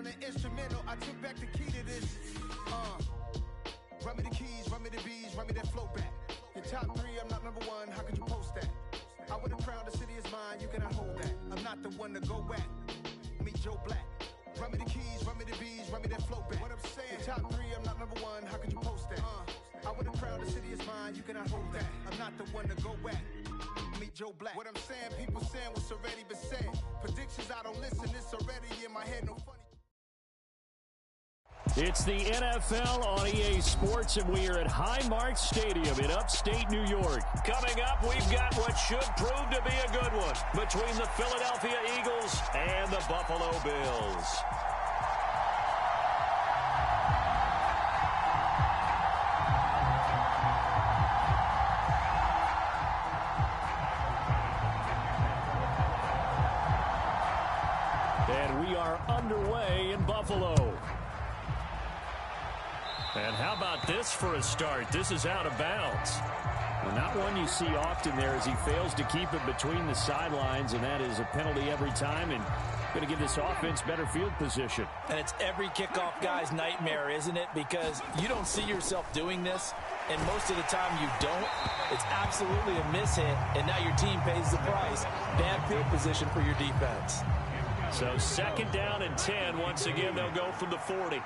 on the instrumental. I took back the key to this. Run me the keys, run me the bees, run me that flow back. Your top 3, I'm not number 1. How could you post that? I would have crowned the city is mine. You cannot hold that. I'm not the one to go back. Meet Joe Black. Run me the keys, run me the bees, run me that flow back. What I'm saying, your top 3, I'm not number 1. How could you post that? I would have crowned the city is mine. You cannot hold that. I'm not the one to go back. Meet Joe Black. What I'm saying, people saying what's already been said. Predictions, I don't listen. It's already in my head. No funny. It's the NFL on EA Sports, and we are at Highmark Stadium in upstate New York. Coming up, we've got what should prove to be a good one between the Philadelphia Eagles and the Buffalo Bills. And we are underway in Buffalo. And how about this for a start? This is out of bounds. Well, not one you see often there as he fails to keep it between the sidelines, and that is a penalty every time, and going to give this offense better field position. And it's every kickoff guy's nightmare, isn't it? Because you don't see yourself doing this, and most of the time you don't. It's absolutely a mishit, and now your team pays the price. Bad field position for your defense. So 2nd down and 10. Once again, they'll go from the 40.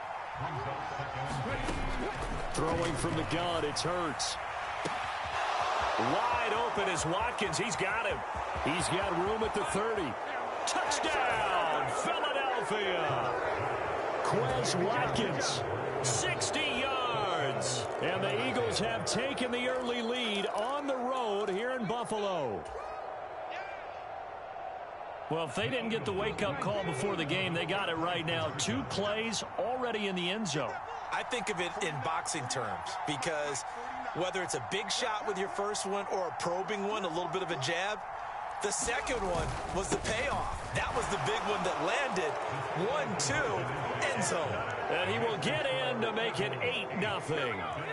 Throwing from the gun, it's Hurts. Wide open is Watkins. He's got him. He's got room at the 30. Touchdown, Philadelphia. Quez Watkins, 60 yards. And the Eagles have taken the early lead on the road here in Buffalo. Well, if they didn't get the wake-up call before the game, they got it right now. 2 plays already in the end zone. I think of it in boxing terms because whether it's a big shot with your first one or a probing one, a little bit of a jab, the second one was the payoff. That was the big one that landed. 1-2, end zone. And he will get in to make it 8-0.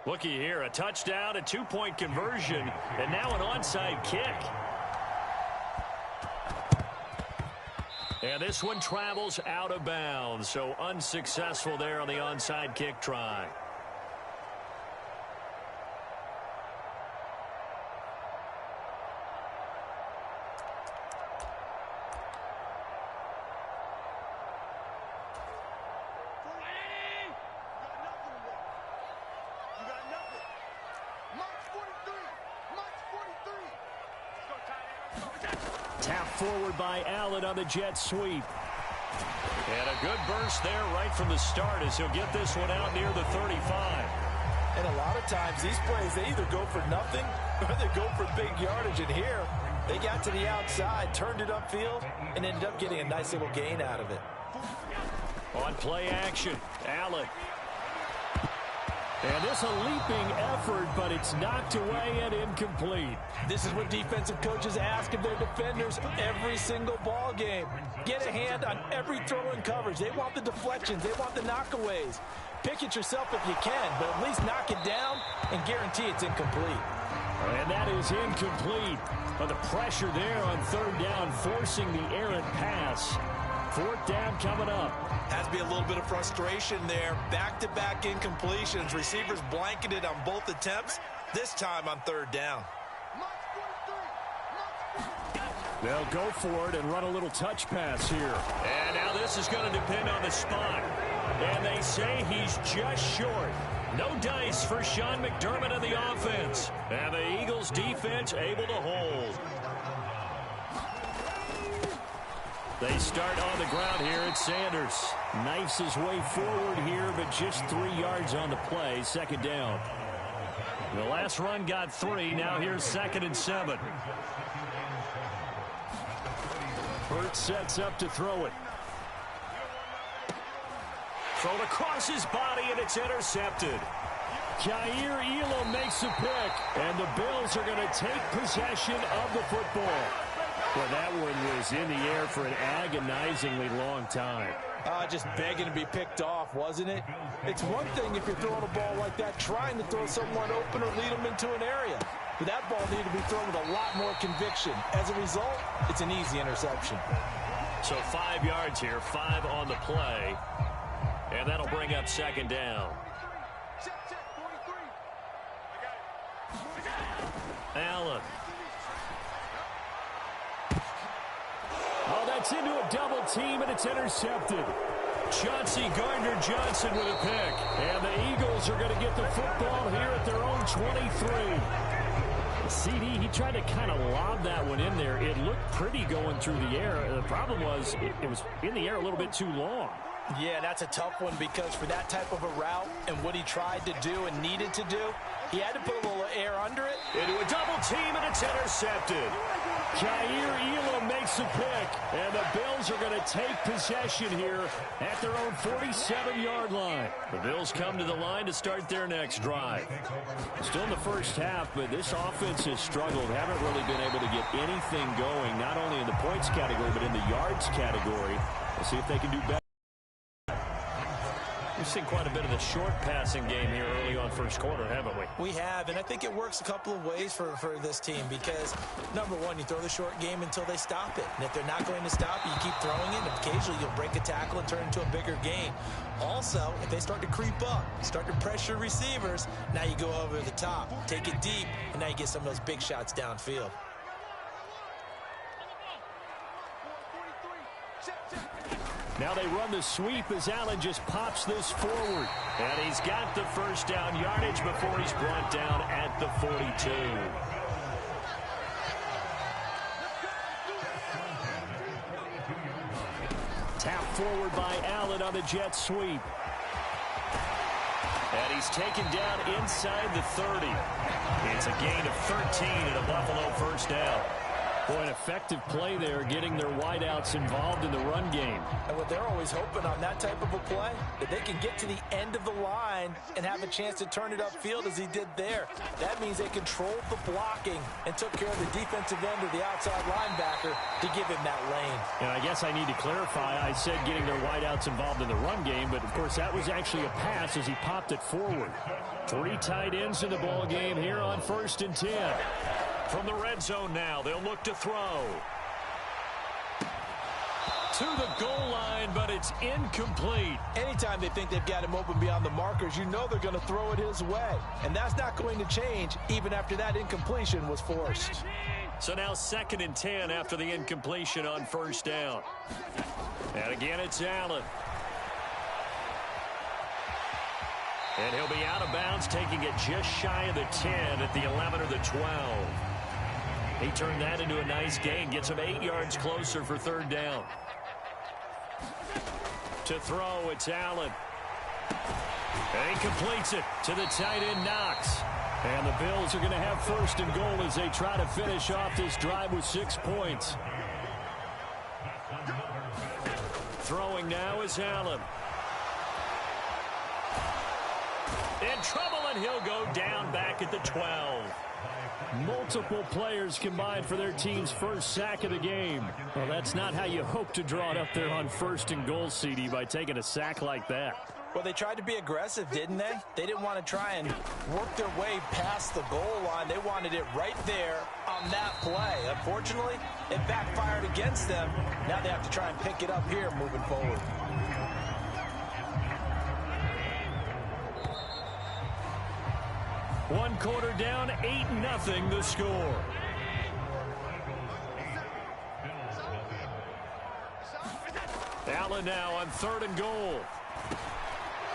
Looky here, a touchdown, a 2-point conversion, and now an onside kick. And this one travels out of bounds, so unsuccessful there on the onside kick try. Tap forward by Allen on the jet sweep. And a good burst there right from the start as he'll get this one out near the 35. And a lot of times these plays, they either go for nothing or they go for big yardage. And here, they got to the outside, turned it upfield, and ended up getting a nice little gain out of it. On play action, Allen. And this a leaping effort, but it's knocked away and incomplete. This is what defensive coaches ask of their defenders every single ball game. Get a hand on every throw in coverage. They want the deflections. They want the knockaways. Pick it yourself if you can, but at least knock it down and guarantee it's incomplete. And that is incomplete. But the pressure there on 3rd down, forcing the errant pass. 4th down coming up. Has to be a little bit of frustration there. Back-to-back incompletions. Receivers blanketed on both attempts, this time on 3rd down. They'll go for it and run a little touch pass here. And now this is going to depend on the spot. And they say he's just short. No dice for Sean McDermott and the offense. And the Eagles defense able to hold. They start on the ground here at Sanders. Knifes his way forward here, but just 3 yards on the play. 2nd down. The last run got 3. Now here's 2nd and 7. Hurts sets up to throw it. Thrown across his body, and it's intercepted. Jair Elam makes a pick, and the Bills are going to take possession of the football. Well, that one was in the air for an agonizingly long time. Just begging to be picked off, wasn't it? It's one thing if you're throwing a ball like that, trying to throw someone open or lead them into an area. But that ball needed to be thrown with a lot more conviction. As a result, it's an easy interception. So 5 yards here, 5 on the play. And that'll bring up second down. Allen. Oh, that's into a double team, and it's intercepted. Chauncey Gardner-Johnson with a pick. And the Eagles are going to get the football here at their own 23. CD, he tried to kind of lob that one in there. It looked pretty going through the air. The problem was it was in the air a little bit too long. Yeah, that's a tough one because for that type of a route and what he tried to do and needed to do, he had to put a little air under it. Into a double team, and it's intercepted. Kaiir Elam makes a pick, and the Bills are going to take possession here at their own 47-yard line. The Bills come to the line to start their next drive. Still in the first half, but this offense has struggled. Haven't really been able to get anything going, not only in the points category, but in the yards category. We'll see if they can do better. We've seen quite a bit of the short passing game here early on first quarter, haven't we? We have, and I think it works a couple of ways for this team because, number one, you throw the short game until they stop it. And if they're not going to stop it, you keep throwing it, and occasionally you'll break a tackle and turn it into a bigger gain. Also, if they start to creep up, start to pressure receivers, now you go over the top, take it deep, and now you get some of those big shots downfield. Now they run the sweep as Allen just pops this forward. And he's got the first down yardage before he's brought down at the 42. Tap forward by Allen on the jet sweep. And he's taken down inside the 30. It's a gain of 13 and a Buffalo first down. Boy, an effective play there, getting their wideouts involved in the run game. And what they're always hoping on that type of a play, that they can get to the end of the line and have a chance to turn it upfield as he did there. That means they controlled the blocking and took care of the defensive end of the outside linebacker to give him that lane. And I guess I need to clarify, I said getting their wideouts involved in the run game, but of course that was actually a pass as he popped it forward. 3 tight ends in the ball game here on 1st and 10. From the red zone now, they'll look to throw. To the goal line, but it's incomplete. Anytime they think they've got him open beyond the markers, you know they're going to throw it his way. And that's not going to change even after that incompletion was forced. So now 2nd and 10 after the incompletion on 1st down. And again, it's Allen. And he'll be out of bounds, taking it just shy of the 10 at the 11 or the 12. He turned that into a nice gain, gets him 8 yards closer for 3rd down. To throw, it's Allen. And he completes it to the tight end, Knox. And the Bills are going to have 1st and goal as they try to finish off this drive with 6 points. Throwing now is Allen. In trouble, and he'll go down back at the 12. Multiple players combined for their team's first sack of the game. Well, that's not how you hope to draw it up there on 1st and goal, CD, by taking a sack like that. Well, they tried to be aggressive, didn't they? They didn't want to try and work their way past the goal line. They wanted it right there on that play. Unfortunately, it backfired against them. Now they have to try and pick it up here moving forward. One quarter down, 8-0 the score. Allen now on 3rd and goal.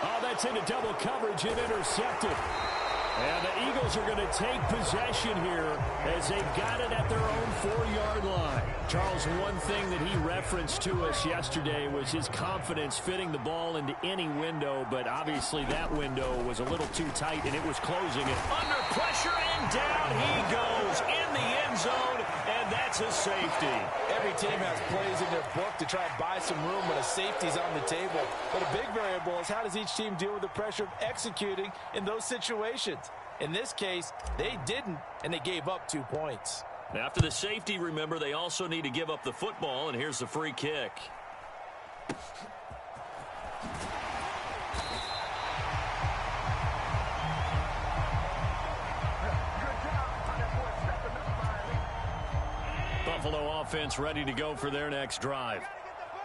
Oh, that's into double coverage and intercepted. And the Eagles are going to take possession here as they've got it at their own 4-yard line. Charles, one thing that he referenced to us yesterday was his confidence fitting the ball into any window, but obviously that window was a little too tight, and it was closing it. Under pressure, and down he goes in the end zone, and that's a safety. Every team has plays in their book to try and buy some room when a safety's on the table. But a big variable is how does each team deal with the pressure of executing in those situations? In this case, they didn't, and they gave up 2 points. After the safety, remember, they also need to give up the football, and here's the free kick. Buffalo offense ready to go for their next drive.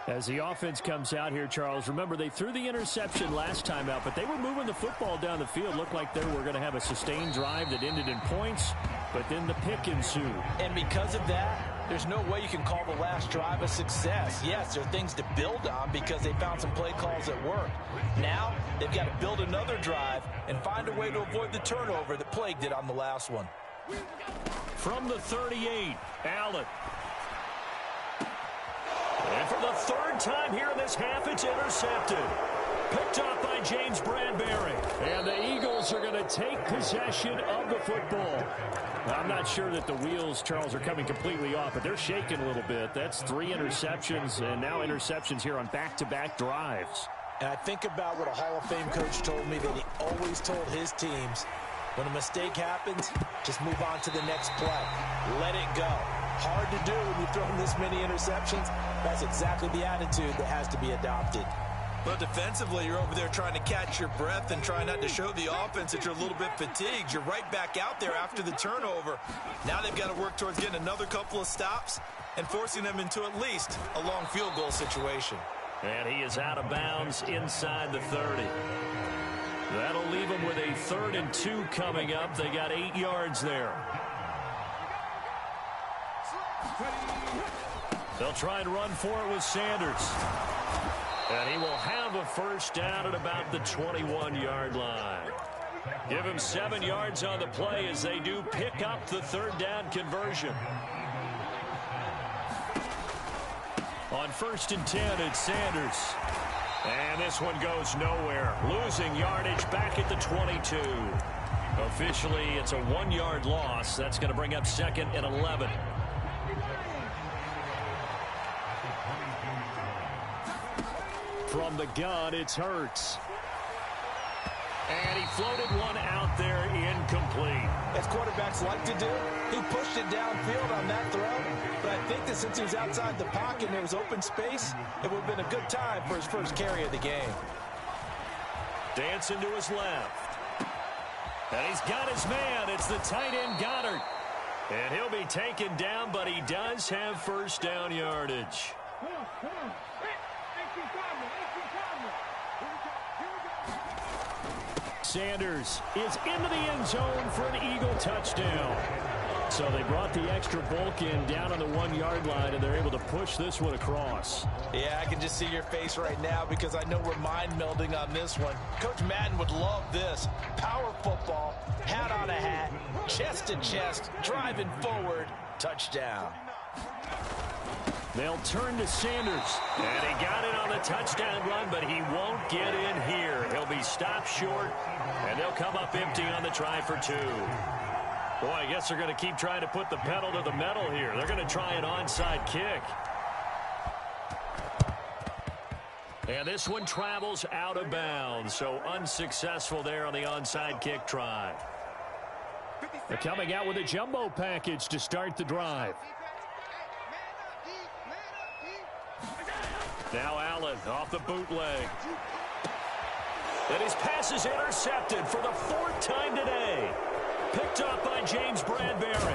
As the offense comes out here, Charles, remember they threw the interception last time out, but they were moving the football down the field. Looked like they were going to have a sustained drive that ended in points, but then the pick ensued. And because of that, there's no way you can call the last drive a success. Yes, there are things to build on because they found some play calls that work. Now, they've got to build another drive and find a way to avoid the turnover that plagued it on the last one. From the 38, Allen. And for the third time here in this half, it's intercepted. Picked up by James Bradbury. And the Eagles are going to take possession of the football. I'm not sure that the wheels, Charles, are coming completely off, but they're shaking a little bit. That's 3 interceptions, and now interceptions here on back-to-back drives. And I think about what a Hall of Fame coach told me that he always told his teams, when a mistake happens, just move on to the next play. Let it go. Hard to do when you've thrown this many interceptions. That's exactly the attitude that has to be adopted. But defensively, you're over there trying to catch your breath and trying not to show the offense that you're a little bit fatigued. You're right back out there after the turnover. Now they've got to work towards getting another couple of stops and forcing them into at least a long field goal situation. And he is out of bounds inside the 30. That'll leave them with a 3rd and 2 coming up. They got 8 yards there. They'll try and run for it with Sanders. And he will have a first down at about the 21-yard line. Give him 7 yards on the play as they do pick up the 3rd down conversion. On 1st and 10, it's Sanders. And this one goes nowhere. Losing yardage back at the 22. Officially, it's a 1-yard loss. That's going to bring up 2nd and 11. From the gun, it's Hurts. And he floated one out there incomplete. As quarterbacks like to do, he pushed it downfield on that throw. But I think that since he was outside the pocket and there was open space, it would have been a good time for his first carry of the game. Dancing to his left. And he's got his man. It's the tight end Goddard. And he'll be taken down, but he does have first down yardage. Sanders is into the end zone for an Eagle touchdown. So they brought the extra bulk in down on the 1-yard line, and they're able to push this one across. Yeah, I can just see your face right now because I know we're mind melding on this one. Coach Madden would love this. Power football, hat on a hat, chest to chest, driving forward, touchdown. They'll turn to Sanders, and he got it on the touchdown run, but he won't get in here. He'll be stopped short, and they'll come up empty on the try for 2. Boy, I guess they're going to keep trying to put the pedal to the metal here. They're going to try an onside kick. And this one travels out of bounds, so unsuccessful there on the onside kick try. They're coming out with a jumbo package to start the drive. Now Allen off the bootleg. And his pass is intercepted for the 4th time today. Picked up by James Bradbury.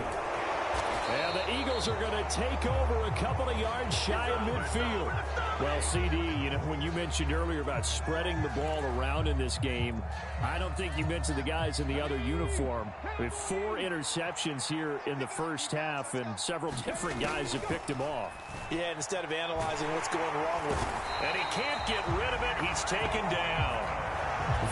And the Eagles are going to take over a couple of yards shy of midfield. Well, CD, you know, when you mentioned earlier about spreading the ball around in this game, I don't think you mentioned the guys in the other uniform. We have 4 interceptions here in the first half, and several different guys have picked him off. Yeah, and instead of analyzing what's going wrong with him. And he can't get rid of it. He's taken down.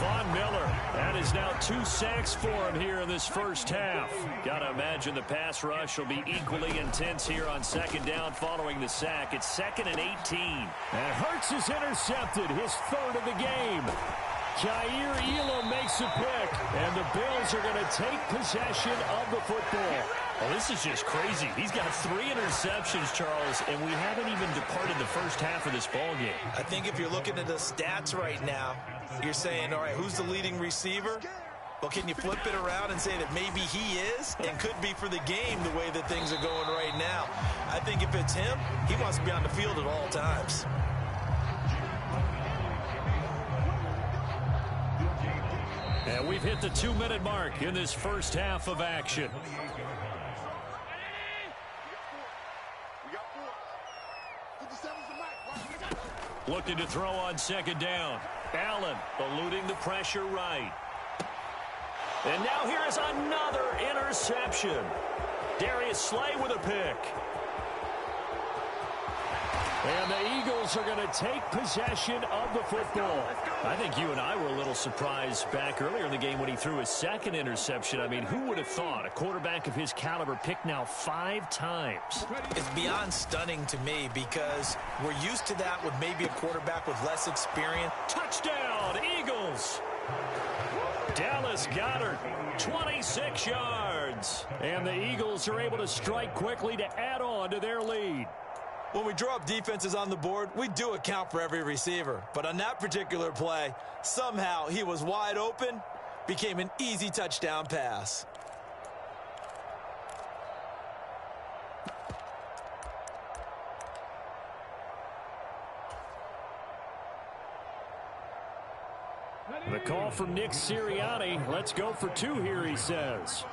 Von Miller, that is now 2 sacks for him here in this first half. Got to imagine the pass rush will be equally intense here on 2nd down following the sack. It's 2nd and 18. And Hurts is intercepted, his 3rd of the game. Jair Elam makes a pick, and the Bills are going to take possession of the football. Well, this is just crazy. He's got 3 interceptions, Charles, and we haven't even departed the first half of this ball game. I think if you're looking at the stats right now, you're saying, all right, who's the leading receiver? Well, can you flip it around and say that maybe he is and could be for the game the way that things are going right now? I think if it's him, he wants to be on the field at all times. And we've hit the 2-minute mark in this first half of action. Looking to throw on second down. Allen eluding the pressure right. And now here is another interception. Darius Slay with a pick. And the Eagles are going to take possession of the football. I think you and I were a little surprised back earlier in the game when he threw his second interception. I mean, who would have thought a quarterback of his caliber picked now 5 times? It's beyond stunning to me because we're used to that with maybe a quarterback with less experience. Touchdown, Eagles! Dallas Goedert, 26 yards. And the Eagles are able to strike quickly to add on to their lead. When we draw up defenses on the board, we do account for every receiver. But on that particular play, somehow he was wide open, became an easy touchdown pass. The call from Nick Sirianni. Let's go for 2 here, he says.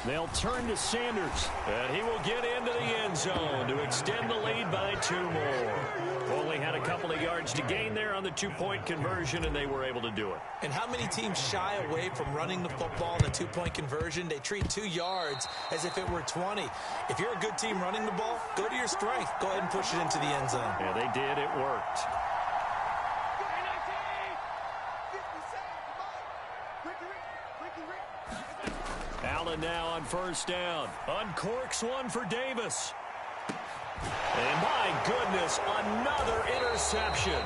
They'll turn to Sanders, and he will get into the end zone to extend the lead by 2 more. Only had a couple of yards to gain there on the 2-point conversion, and they were able to do it. And how many teams shy away from running the football in a 2-point conversion? They treat 2 yards as if it were 20. If you're a good team running the ball, go to your strength. Go ahead and push it into the end zone. Yeah, they did. It worked. Allen now on first down. Uncorks one for Davis. And my goodness, another interception.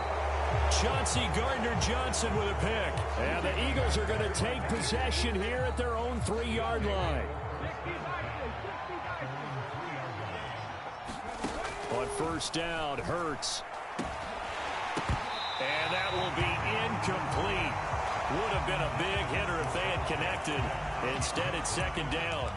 Chauncey Gardner-Johnson with a pick. And the Eagles are going to take possession here at their own 3-yard line. On first down, Hurts. And that will be incomplete. Would have been a big hitter if they had connected. Instead, it's second down.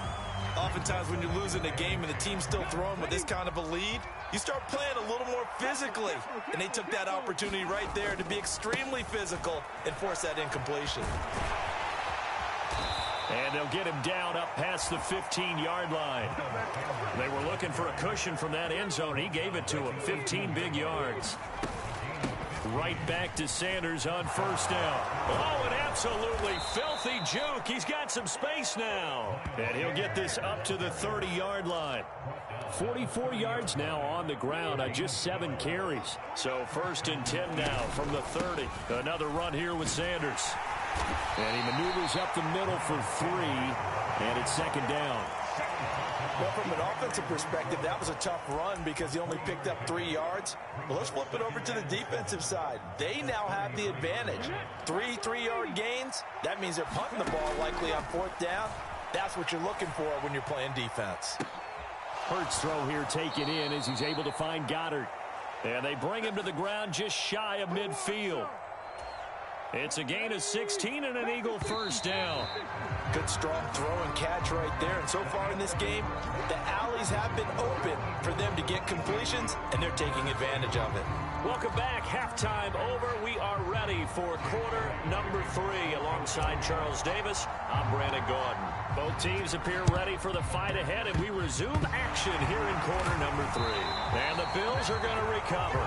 Oftentimes when you're losing a game and the team's still throwing with this kind of a lead, you start playing a little more physically. And they took that opportunity right there to be extremely physical and force that incompletion. And they'll get him down up past the 15-yard line. They were looking for a cushion from that end zone. He gave it to him. 15 big yards. Right back to Sanders on first down. Oh, an absolutely filthy juke. He's got some space now. And he'll get this up to the 30-yard line. 44 yards now on the ground on just 7 carries. So 1st and 10 now from the 30. Another run here with Sanders. And he maneuvers up the middle for 3. And it's second down. Well, from an offensive perspective, that was a tough run because he only picked up 3 yards. Well, let's flip it over to the defensive side. They now have the advantage. 3 3-yard gains. That means they're punting the ball likely on 4th down. That's what you're looking for when you're playing defense. Hurts throw here taken in as he's able to find Goddard. And they bring him to the ground just shy of midfield. It's a gain of 16 and an Eagle first down. Good strong throw and catch right there. And so far in this game, the alleys have been open for them to get completions, and they're taking advantage of it. Welcome back. Halftime over. We are ready for quarter number 3. Alongside Charles Davis, I'm Brandon Gaudin. Both teams appear ready for the fight ahead, and we resume action here in quarter number 3. And the Bills are going to recover.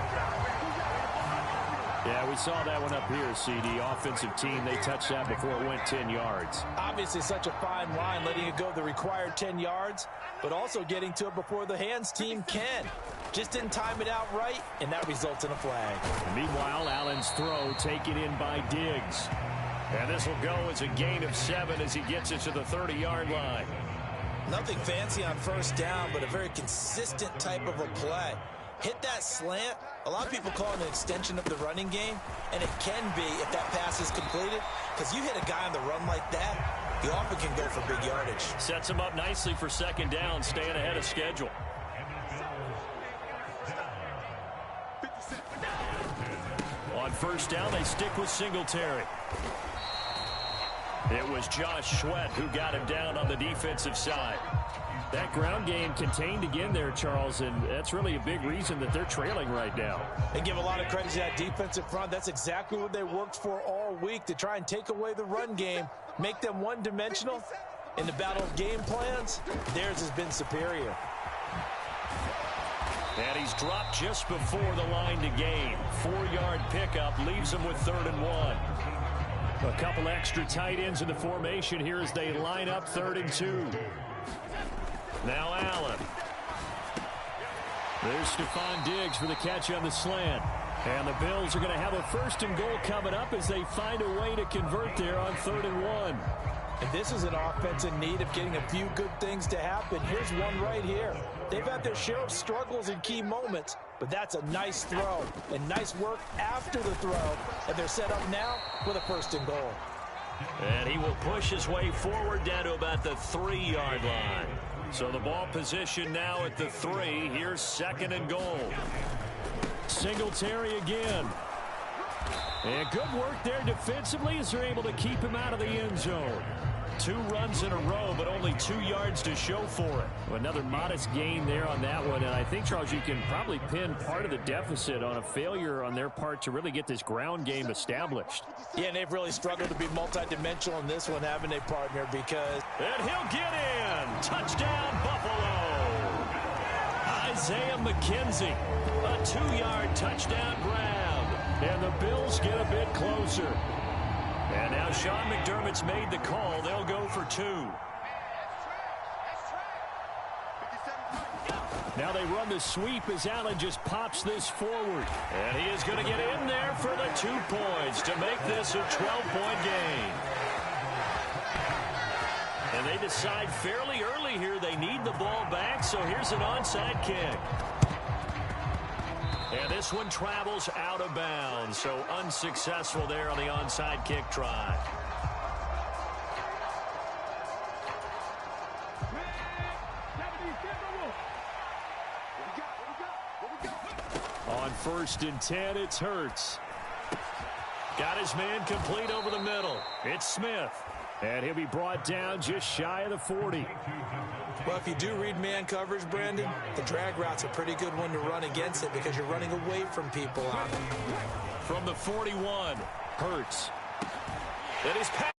Yeah, we saw that one up here, CD. Offensive team, they touched that before it went 10 yards. Obviously such a fine line, letting it go the required 10 yards, but also getting to it before the hands team can. Just didn't time it out right, and that results in a flag. Meanwhile, Allen's throw taken in by Diggs. And this will go as a gain of 7 as he gets it to the 30-yard line. Nothing fancy on first down, but a very consistent type of a play. Hit that slant. A lot of people call it an extension of the running game, and it can be if that pass is completed, because you hit a guy on the run like that, he often can go for big yardage. Sets him up nicely for second down, staying ahead of schedule. On first down, they stick with Singletary. It was Josh Sweat who got him down on the defensive side. That ground game contained again there, Charles, and that's really a big reason that they're trailing right now. They give a lot of credit to that defensive front. That's exactly what they worked for all week, to try and take away the run game, make them one-dimensional. In the battle of game plans, theirs has been superior. And he's dropped just before the line to gain. 4-yard pickup leaves him with 3rd and 1. A couple extra tight ends in the formation here as they line up 3rd and 2. Now Allen. There's Stephon Diggs for the catch on the slant. And the Bills are going to have a 1st and goal coming up as they find a way to convert there on 3rd and 1. And this is an offense in need of getting a few good things to happen. Here's one right here. They've had their share of struggles in key moments, but that's a nice throw and nice work after the throw. And they're set up now with a 1st and goal. And he will push his way forward down to about the 3-yard line. So the ball position now at the 3. Here's 2nd and goal. Singletary again. And good work there defensively as they're able to keep him out of the end zone. 2 runs in a row, but only 2 yards to show for it. Another modest gain there on that one. And I think, Charles, you can probably pin part of the deficit on a failure on their part to really get this ground game established. Yeah, and they've really struggled to be multidimensional in this one, haven't they, partner? Because... And he'll get in. Touchdown, Buffalo. Isaiah McKenzie. A 2-yard touchdown grab. And the Bills get a bit closer. And now Sean McDermott's made the call. They'll go for 2. Now they run the sweep as Allen just pops this forward. And he is going to get in there for the 2 points to make this a 12-point game. And they decide fairly early here they need the ball back, so here's an onside kick. And this one travels out of bounds, so unsuccessful there on the onside kick try. On 1st and 10, it's Hurts. Got his man complete over the middle. It's Smith. And he'll be brought down just shy of the 40. Well, if you do read man coverage, Brandon, the drag route's a pretty good one to run against it because you're running away from people on it. From the 41, Hurts. That is pass